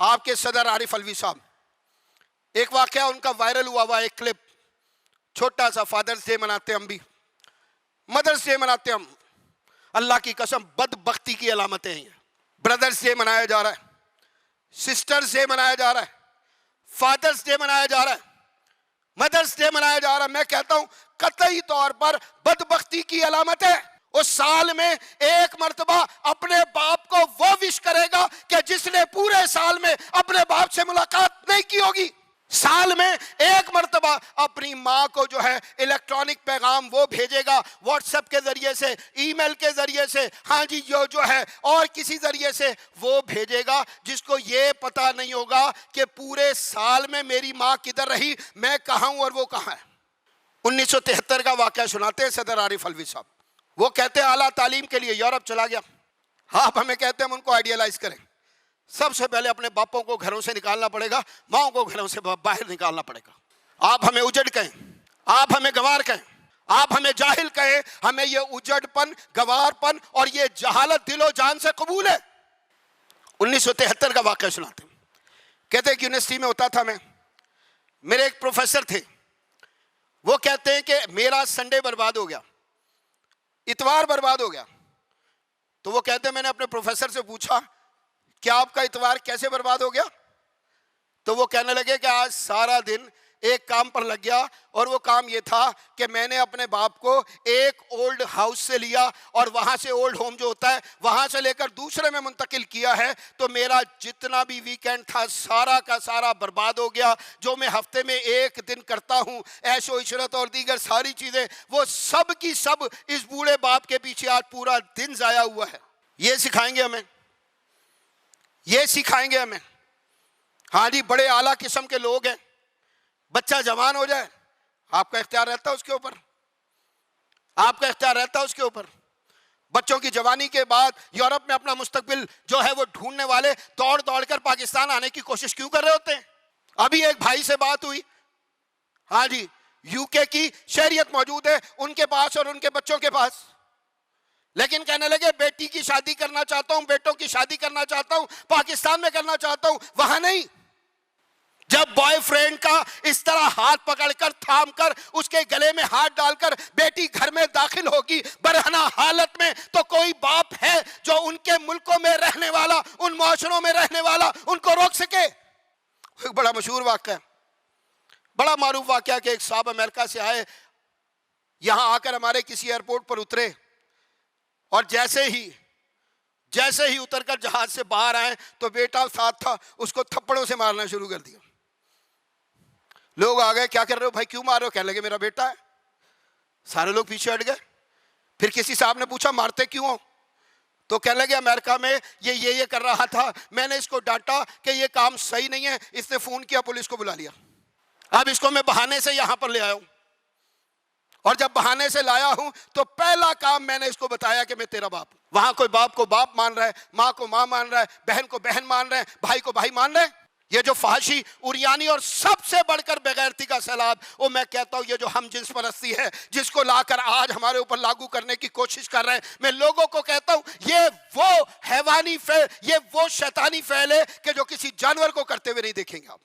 آپ کے صدر عارف الوی صاحب، ایک واقعہ ان کا وائرل ہوا ایک کلپ، چھوٹا سا، فادرز ڈے مناتے ہم بھی، مدرس ڈے مناتے ہم، اللہ کی قسم بدبختی کی علامتیں ہیں۔ بردرز ڈے منایا جا رہا ہے، سسٹرز ڈے منایا جا رہا ہے، فادرز ڈے منایا جا رہا ہے، مدرس ڈے منایا جا رہا ہے۔ میں کہتا ہوں قطعی طور پر بدبختی کی علامت ہے۔ اس سال میں ایک مرتبہ اپنے باپ کو وہ وش کرے گا کہ جس نے پورے سال میں اپنے باپ سے ملاقات نہیں کی ہوگی۔ سال میں ایک مرتبہ اپنی ماں کو جو ہے الیکٹرانک پیغام وہ بھیجے گا، واٹس ایپ کے ذریعے سے، ای میل کے ذریعے سے، ہاں جی جو ہے اور کسی ذریعے سے وہ بھیجے گا، جس کو یہ پتا نہیں ہوگا کہ پورے سال میں میری ماں کدھر رہی، میں کہاں ہوں اور وہ کہاں ہے۔ 1973 کا واقعہ سناتے ہیں صدر عارف الوی صاحب، وہ کہتے ہیں اعلیٰ تعلیم کے لیے یورپ چلا گیا۔ آپ ہمیں کہتے ہیں ہم ان کو آئیڈیالائز کریں، سب سے پہلے اپنے باپوں کو گھروں سے نکالنا پڑے گا، ماؤں کو گھروں سے باہر نکالنا پڑے گا۔ آپ ہمیں اجڑ کہیں، آپ ہمیں گوار کہیں، آپ ہمیں جاہل کہیں، ہمیں یہ اجڑ پن، گوار پن اور یہ جہالت دل و جان سے قبول ہے۔ 1973 کا واقعہ سناتے ہیں، کہتے ہیں کہ یونیورسٹی میں ہوتا تھا میں، میرے ایک پروفیسر تھے، وہ کہتے ہیں کہ میرا سنڈے برباد ہو گیا، اتوار برباد ہو گیا۔ تو وہ کہتے ہیں میں نے اپنے پروفیسر سے پوچھا کیا آپ کا اتوار کیسے برباد ہو گیا؟ تو وہ کہنے لگے کہ آج سارا دن ایک کام پر لگ گیا، اور وہ کام یہ تھا کہ میں نے اپنے باپ کو ایک اولڈ ہاؤس سے لیا اور وہاں سے اولڈ ہوم جو ہوتا ہے وہاں سے لے کر دوسرے میں منتقل کیا ہے، تو میرا جتنا بھی ویکینڈ تھا سارا کا سارا برباد ہو گیا۔ جو میں ہفتے میں ایک دن کرتا ہوں، عیش و عشرت اور دیگر ساری چیزیں، وہ سب کی سب اس بوڑھے باپ کے پیچھے آج پورا دن ضائع ہوا ہے۔ یہ سکھائیں گے ہمیں، یہ سکھائیں گے ہمیں۔ ہاں جی، بڑے اعلیٰ قسم کے لوگ ہیں، بچہ جوان ہو جائے آپ کا اختیار رہتا ہے اس کے اوپر، آپ کا اختیار رہتا ہے اس کے اوپر۔ بچوں کی جوانی کے بعد یورپ میں اپنا مستقبل جو ہے وہ ڈھونڈنے والے دوڑ دوڑ کر پاکستان آنے کی کوشش کیوں کر رہے ہوتے ہیں؟ ابھی ایک بھائی سے بات ہوئی، ہاں جی، یو کے کی شہریت موجود ہے ان کے پاس اور ان کے بچوں کے پاس، لیکن کہنے لگے بیٹی کی شادی کرنا چاہتا ہوں، بیٹوں کی شادی کرنا چاہتا ہوں، پاکستان میں کرنا چاہتا ہوں، وہاں نہیں۔ جب بوائے فرینڈ کا اس طرح ہاتھ پکڑ کر تھام کر اس کے گلے میں ہاتھ ڈال کر بیٹی گھر میں داخل ہوگی برہنہ حالت میں، تو کوئی باپ ہے جو ان کے ملکوں میں رہنے والا، ان معاشروں میں رہنے والا ان کو روک سکے؟ ایک بڑا مشہور واقعہ، بڑا معروف واقعہ کہ ایک صاحب امریکہ سے آئے، یہاں آ کر ہمارے کسی ایئرپورٹ پر اترے، اور جیسے ہی اتر کر جہاز سے باہر آئے تو بیٹا ساتھ تھا، اس کو تھپڑوں سے مارنا شروع کر دیا۔ لوگ آ گئے، کیا کر رہے ہو بھائی، کیوں مار رہے ہو؟ کہنے لگے میرا بیٹا ہے۔ سارے لوگ پیچھے ہٹ گئے۔ پھر کسی صاحب نے پوچھا مارتے کیوں ہو؟ تو کہنے لگے امریکہ میں یہ کر رہا تھا، میں نے اس کو ڈانٹا کہ یہ کام صحیح نہیں ہے، اس نے فون کیا، پولیس کو بلا لیا، اب اس کو میں بہانے سے یہاں پر لے آیا ہوں، اور جب بہانے سے لایا ہوں تو پہلا کام میں نے اس کو بتایا کہ میں تیرا باپ ہوں۔ وہاں کوئی باپ کو باپ مان رہا ہے، ماں کو ماں مان رہا ہے، بہن کو بہن مان رہے ہیں، بھائی کو بھائی مان رہے ہیں۔ یہ جو فحاشی، عریانی اور سب سے بڑھ کر بغیرتی کا سیلاب، وہ میں کہتا ہوں یہ جو ہم جنس پرستی ہے جس کو لا کر آج ہمارے اوپر لاگو کرنے کی کوشش کر رہے ہیں، میں لوگوں کو کہتا ہوں یہ وہ حیوانی فعل، یہ وہ شیطانی فعل ہے کہ جو کسی جانور کو کرتے ہوئے نہیں دیکھیں گے آپ۔